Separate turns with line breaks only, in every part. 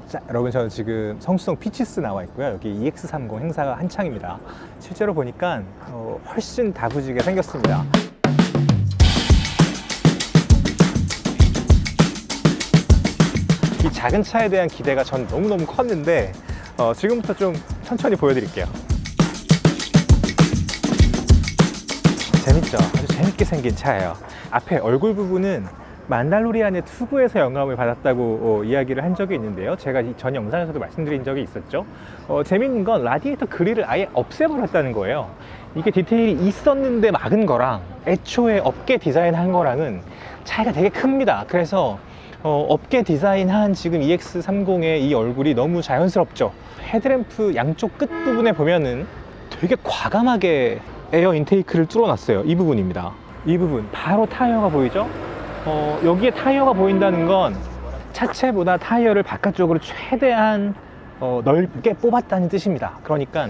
자, 여러분 저는 지금 성수동 피치스 나와 있고요. 여기 EX30 행사가 한창입니다. 실제로 보니까 훨씬 다부지게 생겼습니다. 이 작은 차에 대한 기대가 전 너무너무 컸는데 지금부터 좀 천천히 보여드릴게요. 재밌죠? 아주 재밌게 생긴 차예요. 앞에 얼굴 부분은 만달로리안의 투구에서 영감을 받았다고 이야기를 한 적이 있는데요. 제가 전 영상에서도 말씀드린 적이 있었죠. 재밌는 건 라디에이터 그릴을 아예 없애버렸다는 거예요. 이게 디테일이 있었는데 막은 거랑 애초에 업계 디자인한 거랑은 차이가 되게 큽니다. 그래서 업계 디자인한 지금 EX30의 이 얼굴이 너무 자연스럽죠. 헤드램프 양쪽 끝 부분에 보면은 되게 과감하게 에어 인테이크를 뚫어놨어요. 이 부분입니다. 이 부분 바로 타이어가 보이죠? 여기에 타이어가 보인다는 건 차체보다 타이어를 바깥쪽으로 최대한 넓게 뽑았다는 뜻입니다. 그러니까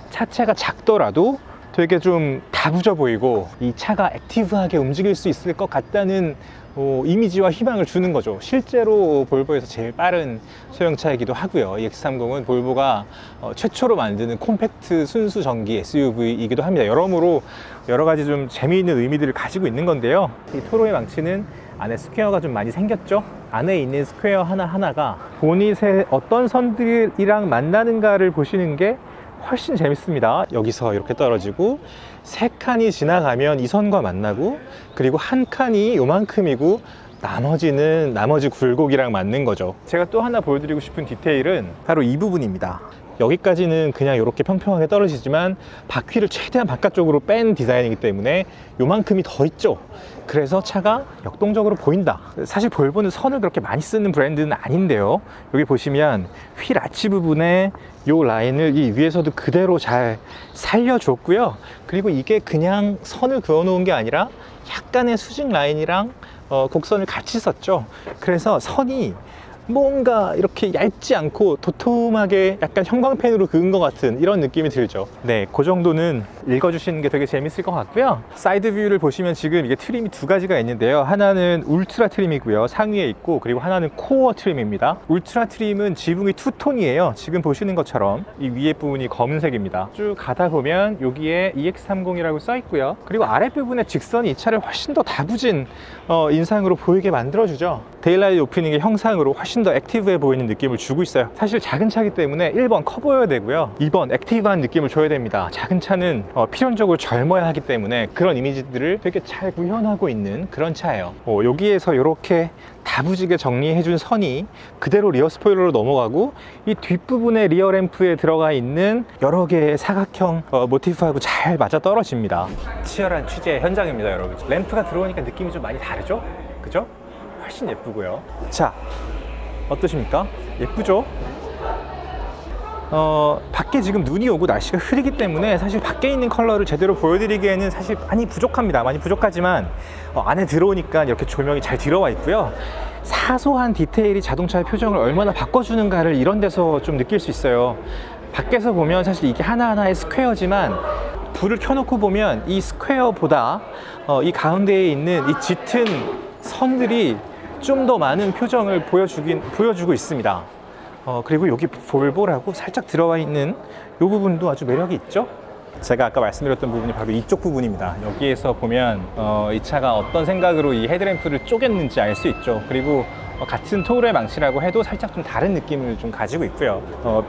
차체가 작더라도 되게 좀 다부져 보이고 이 차가 액티브하게 움직일 수 있을 것 같다는 이미지와 희망을 주는 거죠. 실제로 볼보에서 제일 빠른 소형차이기도 하고요. EX30은 볼보가 최초로 만드는 콤팩트 순수 전기 SUV이기도 합니다. 여러모로 여러 가지 좀 재미있는 의미들을 가지고 있는 건데요. 이 토로의 망치는 안에 스퀘어가 좀 많이 생겼죠. 안에 있는 스퀘어 하나하나가 보닛의 어떤 선들이랑 만나는가를 보시는 게 훨씬 재밌습니다. 여기서 이렇게 떨어지고 세 칸이 지나가면 이 선과 만나고, 그리고 한 칸이 요만큼이고 나머지 굴곡이랑 맞는 거죠. 제가 또 하나 보여드리고 싶은 디테일은 바로 이 부분입니다. 여기까지는 그냥 이렇게 평평하게 떨어지지만 바퀴를 최대한 바깥쪽으로 뺀 디자인이기 때문에 요만큼이 더 있죠. 그래서 차가 역동적으로 보인다. 사실 볼보는 선을 그렇게 많이 쓰는 브랜드는 아닌데요. 여기 보시면 휠 아치 부분에 이 라인을 이 위에서도 그대로 잘 살려줬고요. 그리고 이게 그냥 선을 그어 놓은 게 아니라 약간의 수직 라인이랑 곡선을 같이 썼죠. 그래서 선이 뭔가 이렇게 얇지 않고 도톰하게 약간 형광펜으로 그은 것 같은 이런 느낌이 들죠. 네, 그 정도는 읽어주시는 게 되게 재밌을 것 같고요. 사이드 뷰를 보시면 지금 이게 트림이 두 가지가 있는데요. 하나는 울트라 트림이고요. 상위에 있고, 그리고 하나는 코어 트림입니다. 울트라 트림은 지붕이 투톤이에요. 지금 보시는 것처럼 이 위에 부분이 검은색입니다. 쭉 가다 보면 여기에 EX30이라고 써 있고요. 그리고 아랫부분에 직선이 이 차를 훨씬 더 다부진 인상으로 보이게 만들어주죠. 데일라이트 오프닝의 형상으로 훨씬 더 액티브해 보이는 느낌을 주고 있어요. 사실 작은 차기 때문에 1번 커 보여야 되고요, 2번 액티브한 느낌을 줘야 됩니다. 작은 차는 필연적으로 젊어야 하기 때문에 그런 이미지들을 되게 잘 구현하고 있는 그런 차예요. 여기에서 이렇게 다부지게 정리해준 선이 그대로 리어 스포일러로 넘어가고, 이 뒷부분에 리어 램프에 들어가 있는 여러 개의 사각형 모티프하고 잘 맞아 떨어집니다. 치열한 취재 현장입니다, 여러분. 램프가 들어오니까 느낌이 좀 많이 다르죠? 그죠? 훨씬 예쁘고요. 자, 어떠십니까? 예쁘죠? 밖에 지금 눈이 오고 날씨가 흐리기 때문에 사실 밖에 있는 컬러를 제대로 보여드리기에는 사실 많이 부족합니다. 많이 부족하지만 안에 들어오니까 이렇게 조명이 잘 들어와 있고요. 사소한 디테일이 자동차의 표정을 얼마나 바꿔주는가를 이런 데서 좀 느낄 수 있어요. 밖에서 보면 사실 이게 하나하나의 스퀘어지만 불을 켜놓고 보면 이 스퀘어보다 이 가운데에 있는 이 짙은 선들이 좀 더 많은 표정을 보여주고 있습니다. 그리고 여기 볼보라고 살짝 들어와 있는 이 부분도 아주 매력이 있죠. 제가 아까 말씀드렸던 부분이 바로 이쪽 부분입니다. 여기에서 보면 이 차가 어떤 생각으로 이 헤드램프를 쪼갰는지 알 수 있죠. 그리고 같은 토르의 망치라고 해도 살짝 좀 다른 느낌을 좀 가지고 있고요.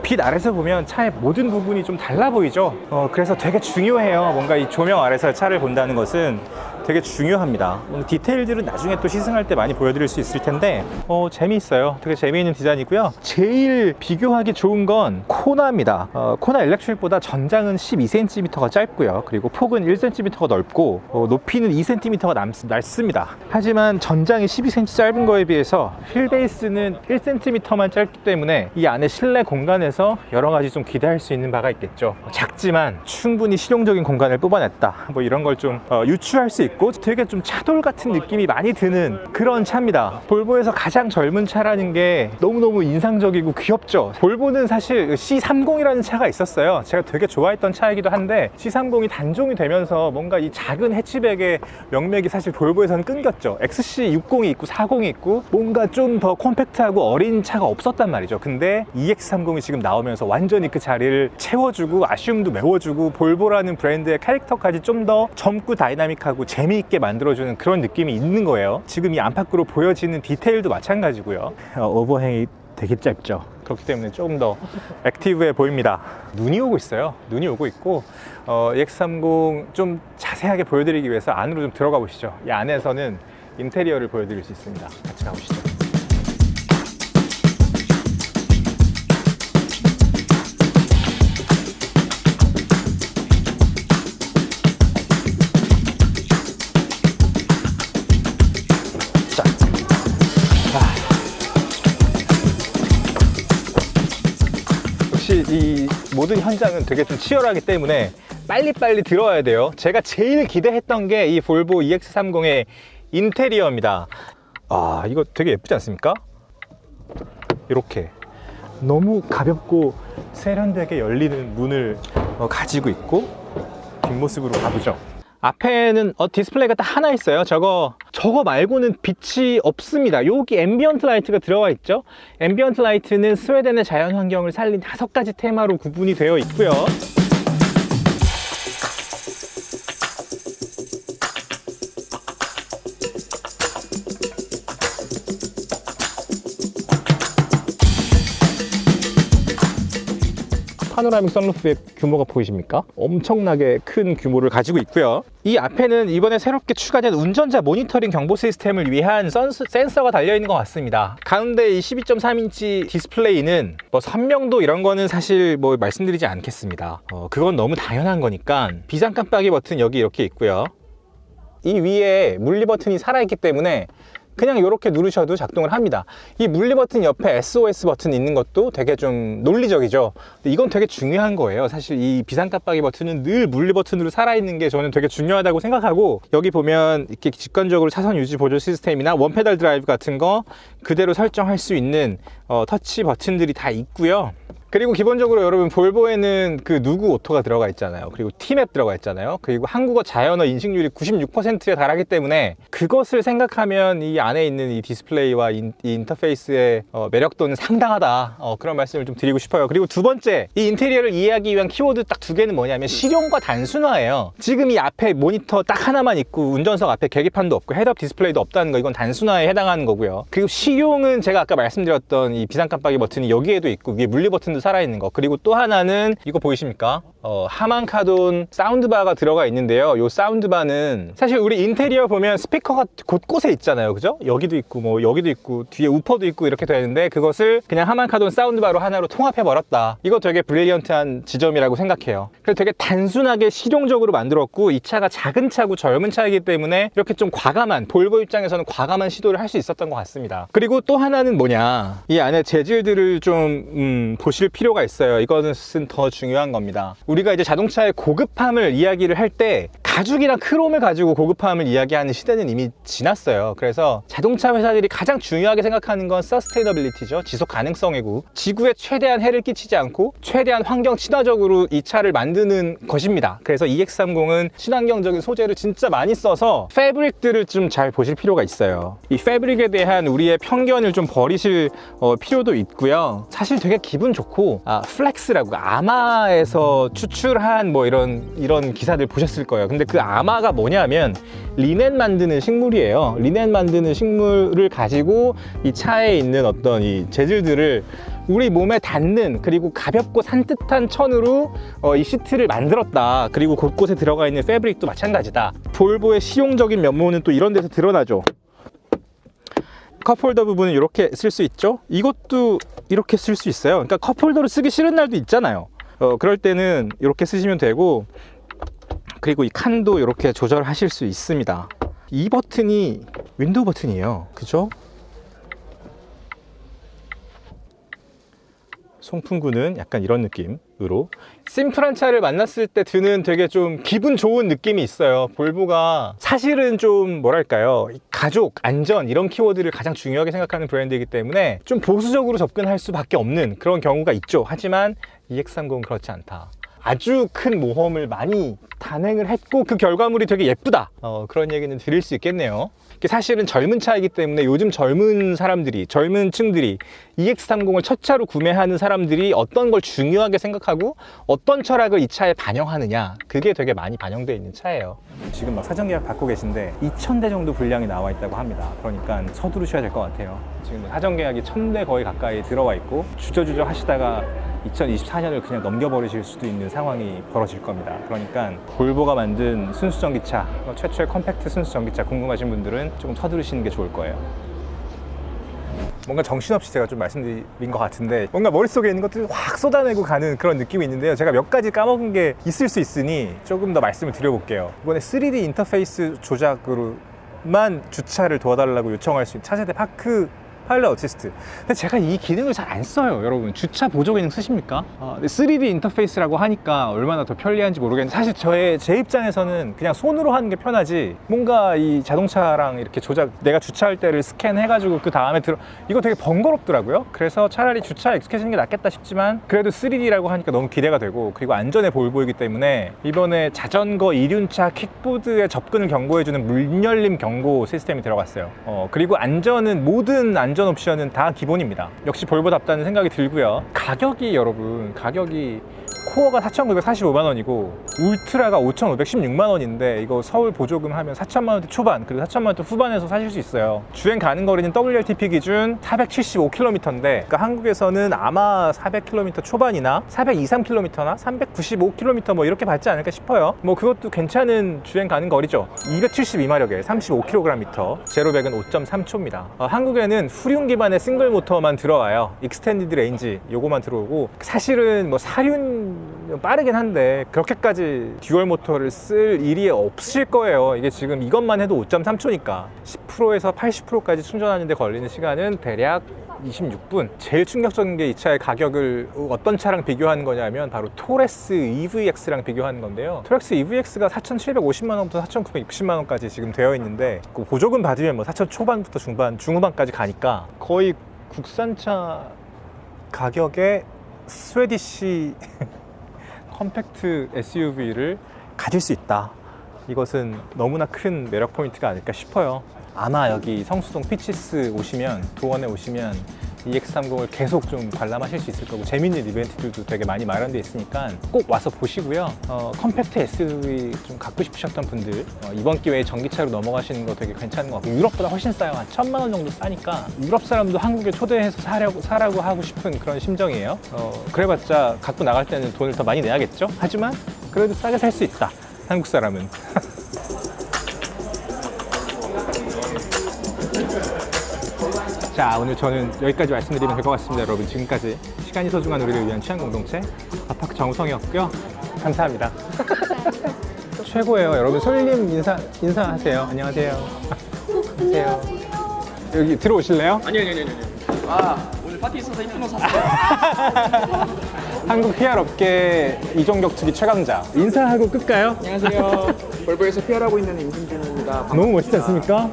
빛 아래서 보면 차의 모든 부분이 좀 달라 보이죠. 그래서 되게 중요해요. 뭔가 이 조명 아래서 차를 본다는 것은 되게 중요합니다. 디테일들은 나중에 또 시승할 때 많이 보여드릴 수 있을 텐데 재미있어요. 되게 재미있는 디자인이고요. 제일 비교하기 좋은 건 코나입니다. 코나 일렉트릭보다 전장은 12cm가 짧고요. 그리고 폭은 1cm가 넓고 높이는 2cm가 낮습니다. 하지만 전장이 12cm 짧은 거에 비해서 휠베이스는 1cm만 짧기 때문에 이 안에 실내 공간에서 여러 가지 좀 기대할 수 있는 바가 있겠죠. 작지만 충분히 실용적인 공간을 뽑아냈다, 뭐 이런 걸 좀 유추할 수 있고, 있고 되게 좀 차돌 같은 느낌이 많이 드는 그런 차입니다. 볼보에서 가장 젊은 차라는 게 너무너무 인상적이고 귀엽죠. 볼보는 사실 C30이라는 차가 있었어요. 제가 되게 좋아했던 차이기도 한데 C30이 단종이 되면서 뭔가 이 작은 해치백의 명맥이 사실 볼보에서는 끊겼죠. XC60이 있고 40이 있고 뭔가 좀 더 컴팩트하고 어린 차가 없었단 말이죠. 근데 EX30이 지금 나오면서 완전히 그 자리를 채워주고 아쉬움도 메워주고 볼보라는 브랜드의 캐릭터까지 좀 더 젊고 다이나믹하고 재미있게 만들어주는 그런 느낌이 있는 거예요. 지금 이 안팎으로 보여지는 디테일도 마찬가지고요. 오버행이 되게 짧죠. 그렇기 때문에 조금 더 액티브해 보입니다. 눈이 오고 있어요. 눈이 오고 있고 EX30 좀 자세하게 보여드리기 위해서 안으로 좀 들어가 보시죠. 이 안에서는 인테리어를 보여드릴 수 있습니다. 같이 가보시죠. 이 모든 현장은 되게 좀 치열하기 때문에 빨리빨리 들어와야 돼요. 제가 제일 기대했던 게 이 볼보 EX30의 인테리어입니다. 아, 이거 되게 예쁘지 않습니까? 이렇게 너무 가볍고 세련되게 열리는 문을 가지고 있고 뒷모습으로 가보죠. 앞에는 디스플레이가 딱 하나 있어요. 저거 말고는 빛이 없습니다. 여기 앰비언트 라이트가 들어가 있죠. 앰비언트 라이트는 스웨덴의 자연 환경을 살린 5가지 테마로 구분이 되어 있고요. 파노라믹 선루프의 규모가 보이십니까? 엄청나게 큰 규모를 가지고 있고요. 이 앞에는 이번에 새롭게 추가된 운전자 모니터링 경보 시스템을 위한 센서가 달려있는 것 같습니다. 가운데 이 12.3인치 디스플레이는 뭐 선명도 이런 거는 사실 뭐 말씀드리지 않겠습니다. 그건 너무 당연한 거니까 비상 깜빡이 버튼 여기 이렇게 있고요. 이 위에 물리 버튼이 살아있기 때문에 그냥 이렇게 누르셔도 작동을 합니다. 이 물리 버튼 옆에 SOS 버튼 있는 것도 되게 좀 논리적이죠. 근데 이건 되게 중요한 거예요. 사실 이 비상 깜빡이 버튼은 늘 물리 버튼으로 살아있는 게 저는 되게 중요하다고 생각하고, 여기 보면 이렇게 직관적으로 차선 유지 보조 시스템이나 원페달 드라이브 같은 거 그대로 설정할 수 있는 터치 버튼들이 다 있고요. 그리고 기본적으로 여러분 볼보에는 그 누구 오토가 들어가 있잖아요. 그리고 T맵 들어가 있잖아요. 그리고 한국어 자연어 인식률이 96%에 달하기 때문에 그것을 생각하면 이 안에 있는 이 디스플레이와 이 인터페이스의 매력도는 상당하다, 그런 말씀을 좀 드리고 싶어요. 그리고 두 번째, 이 인테리어를 이해하기 위한 키워드 딱 두 개는 뭐냐면 실용과 단순화예요. 지금 이 앞에 모니터 딱 하나만 있고 운전석 앞에 계기판도 없고 헤드업 디스플레이도 없다는 거, 이건 단순화에 해당하는 거고요. 그리고 실용은 제가 아까 말씀드렸던 이 비상 깜빡이 버튼이 여기에도 있고 위에 물리 버튼도 살아있는 거, 그리고 또 하나는 이거 보이십니까? 하만카돈 사운드바가 들어가 있는데요. 이 사운드바는 사실 우리 인테리어 보면 스피커가 곳곳에 있잖아요. 그죠? 여기도 있고 뭐 여기도 있고 뒤에 우퍼도 있고 이렇게 되는데, 그것을 그냥 하만카돈 사운드바로 하나로 통합해 버렸다. 이거 되게 브릴리언트한 지점이라고 생각해요. 그래서 되게 단순하게 실용적으로 만들었고, 이 차가 작은 차고 젊은 차이기 때문에 이렇게 좀 과감한, 볼보 입장에서는 과감한 시도를 할 수 있었던 것 같습니다. 그리고 또 하나는 뭐냐, 이 안에 재질들을 좀 보실 필요가 있어요. 이것은 더 중요한 겁니다. 우리가 이제 자동차의 고급함을 이야기를 할 때 가죽이나 크롬을 가지고 고급함을 이야기하는 시대는 이미 지났어요. 그래서 자동차 회사들이 가장 중요하게 생각하는 건 서스테이너빌리티죠. 지속 가능성이고, 지구에 최대한 해를 끼치지 않고 최대한 환경 친화적으로 이 차를 만드는 것입니다. 그래서 EX30은 친환경적인 소재를 진짜 많이 써서 패브릭들을 좀 잘 보실 필요가 있어요. 이 패브릭에 대한 우리의 편견을 좀 버리실 필요도 있고요. 사실 되게 기분 좋고, 플렉스라고 아마에서 추출한 뭐 이런 기사들 보셨을 거예요. 근데 그 아마가 뭐냐면 리넨 만드는 식물이에요. 리넨 만드는 식물을 가지고 이 차에 있는 어떤 이 재질들을 우리 몸에 닿는, 그리고 가볍고 산뜻한 천으로 이 시트를 만들었다. 그리고 곳곳에 들어가 있는 패브릭도 마찬가지다. 볼보의 실용적인 면모는 또 이런 데서 드러나죠. 컵홀더 부분은 이렇게 쓸 수 있죠. 이것도 이렇게 쓸 수 있어요. 그러니까 컵홀더로 쓰기 싫은 날도 있잖아요. 그럴 때는 이렇게 쓰시면 되고, 그리고 이 칸도 이렇게 조절하실 수 있습니다. 이 버튼이 윈도우 버튼이에요. 그죠? 송풍구는 약간 이런 느낌으로 심플한 차를 만났을 때 드는 되게 좀 기분 좋은 느낌이 있어요. 볼보가 사실은 좀 뭐랄까요, 가족, 안전 이런 키워드를 가장 중요하게 생각하는 브랜드이기 때문에 좀 보수적으로 접근할 수밖에 없는 그런 경우가 있죠. 하지만 EX30은 그렇지 않다. 아주 큰 모험을 많이 단행을 했고 그 결과물이 되게 예쁘다, 그런 얘기는 드릴 수 있겠네요. 이게 사실은 젊은 차이기 때문에 요즘 젊은 사람들이, 젊은 층들이 EX30을 첫 차로 구매하는 사람들이 어떤 걸 중요하게 생각하고 어떤 철학을 이 차에 반영하느냐, 그게 되게 많이 반영되어 있는 차예요. 지금 막 사전 계약 받고 계신데 2,000대 정도 분량이 나와 있다고 합니다. 그러니까 서두르셔야 될 것 같아요. 지금 사전 계약이 1,000대 거의 가까이 들어와 있고 주저주저 하시다가 2024년을 그냥 넘겨버리실 수도 있는 상황이 벌어질 겁니다. 그러니까 볼보가 만든 순수전기차, 최초의 컴팩트 순수전기차 궁금하신 분들은 조금 서두르시는 게 좋을 거예요. 뭔가 정신없이 제가 좀 말씀드린 것 같은데 뭔가 머릿속에 있는 것들을 확 쏟아내고 가는 그런 느낌이 있는데요. 제가 몇 가지 까먹은 게 있을 수 있으니 조금 더 말씀을 드려볼게요. 이번에 3D 인터페이스 조작으로만 주차를 도와달라고 요청할 수 있는 차세대 파크 파일럿 어시스트. 근데 제가 이 기능을 잘 안 써요. 여러분 주차 보조 기능 쓰십니까? 3D 인터페이스라고 하니까 얼마나 더 편리한지 모르겠는데 사실 제 입장에서는 그냥 손으로 하는 게 편하지, 뭔가 이 자동차랑 이렇게 조작, 내가 주차할 때를 스캔해가지고 그 다음에 이거 되게 번거롭더라고요. 그래서 차라리 주차 익숙해지는 게 낫겠다 싶지만 그래도 3D라고 하니까 너무 기대가 되고, 그리고 안전에 볼보이기 때문에 이번에 자전거, 이륜차, 킥보드의 접근을 경고해주는 문열림 경고 시스템이 들어갔어요. 그리고 안전은, 모든 안전 옵션은 다 기본입니다. 역시 볼보답다는 생각이 들고요. 가격이, 여러분, 가격이 코어가 4,945만 원이고 울트라가 5,516만 원인데 이거 서울 보조금 하면 4천만 원대 초반, 그리고 4천만 원대 후반에서 사실 수 있어요. 주행 가는 거리는 WLTP 기준 475km인데 그러니까 한국에서는 아마 400km 초반이나 423km나 395km 뭐 이렇게 받지 않을까 싶어요. 뭐 그것도 괜찮은 주행 가는 거리죠. 272마력에 35km, 제로 100은 5.3초입니다. 한국에는 후륜 기반의 싱글 모터만 들어와요. 익스텐디드 레인지 요거만 들어오고, 사실은 뭐 사륜 빠르긴 한데 그렇게까지 듀얼 모터를 쓸 일이 없으실 거예요. 이게 지금 이것만 해도 5.3초니까 10%에서 80%까지 충전하는 데 걸리는 시간은 대략 26분. 제일 충격적인 게 이 차의 가격을 어떤 차랑 비교하는 거냐면 바로 토레스 EVX랑 비교하는 건데요. 토레스 EVX가 4,750만 원부터 4,960만 원까지 지금 되어 있는데 그 보조금 받으면 뭐 4,000 초반부터 중후반까지 가니까 거의 국산차 가격에 스웨디시 컴팩트 SUV를 가질 수 있다. 이것은 너무나 큰 매력 포인트가 아닐까 싶어요. 아마 여기 성수동 피치스 오시면, 도원에 오시면 EX30을 계속 좀 관람하실 수 있을 거고, 재밌는 이벤트들도 되게 많이 마련되어 있으니까 꼭 와서 보시고요. 컴팩트 SUV 좀 갖고 싶으셨던 분들, 이번 기회에 전기차로 넘어가시는 거 되게 괜찮은 것 같고, 유럽보다 훨씬 싸요. 한 1,000만 원 정도 싸니까 유럽 사람도 한국에 초대해서 사라고 하고 싶은 그런 심정이에요. 그래봤자 갖고 나갈 때는 돈을 더 많이 내야겠죠? 하지만 그래도 싸게 살 수 있다, 한국 사람은. 자, 오늘 저는 여기까지 말씀드리면 될 것 같습니다. 여러분, 지금까지 시간이 소중한 우리를 위한 취향 공동체 아파크 정우성이었고요. 감사합니다. 최고예요. 여러분, 솔님 인사하세요. 안녕하세요. 안녕하세요. 여기 들어오실래요?
아니요. 오늘 파티 있어서 이쁜 옷 샀어요.
한국 PR 업계 이종 격투기 최강자. 인사하고 끌까요?
안녕하세요. 볼보에서 PR하고 있는 임승준입니다.
너무 멋있지 않습니까?